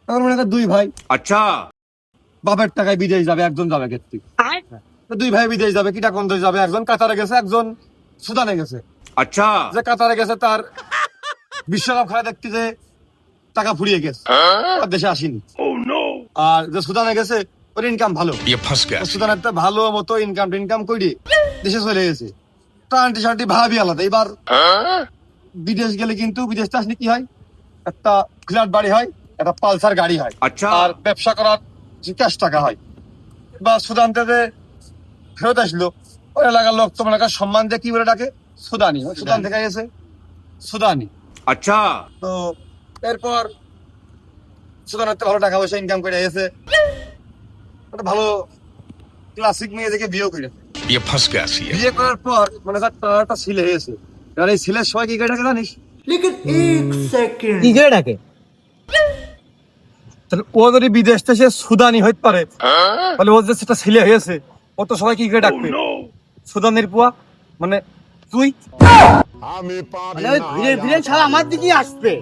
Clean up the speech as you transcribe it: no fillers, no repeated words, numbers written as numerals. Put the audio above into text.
আমার মনে হয় দুই ভাই अच्छा বাপের টাকায় বিদেশ যাবে, একজন যাবে ক্ষেত্রে দুই ভাই বিদেশ যাবে, কিটা কোন দেশ যাবে, একজন কাতারে গেছে, একজন সুদানে গেছে। अच्छा যে কাতারে গেছে তার বিশ্বকাপ খেলা দেখতে যে টাকা ফুরিয়ে গেছে, আর দেশে আসেনি। আর যে সুদানে গেছে ওর ইনকাম ভালো, ये फंस गया সুদানের তো ভালো মতো ইনকাম করে দেশে চলে গেছে। টান্টি শান্তি ভাবি আলাদা। এবার বিদেশ গেলে কিন্তু বিদেশ আসলে কি হয়, একটা ফ্ল্যাট বাড়ি হয়, একটা পালসার গাড়ি হয়, अच्छा আর ব্যবসা করার যে ক্যাশ টাকা হয়। বা সুদান থেকে ফেরত আসলো, ওই এলাকার লোক তোমার এলাকার সম্মান দিয়ে কি বলে ডাকে, সুদানি। ওই সুদান থেকে গেছে সুদানি। अच्छा তো এরপর সুদানের তো ভালো টাকা পয়সা ইনকাম করে এসে একটা ভালো ক্লাসিক মেয়ে দেখে বিয়ে করে। ये फंस गया सी বিয়ে করার পর মানে তার একটা ছেলে হয়েছে। আর এই ছেলের সবাই কি করে ডাকে জানিস? কি করে ডাকে? তাহলে ও যদি বিদেশ থেকে সুদানি হইতে পারে, তাহলে ও যে সেটা ছেলে হয়েছে, ও তো সবাই কি করে ডাকবে? সুদানের পুয়া, মানে তুই। মানে ওই ধীরে ধীরে শালা আমার দিকে আসবে।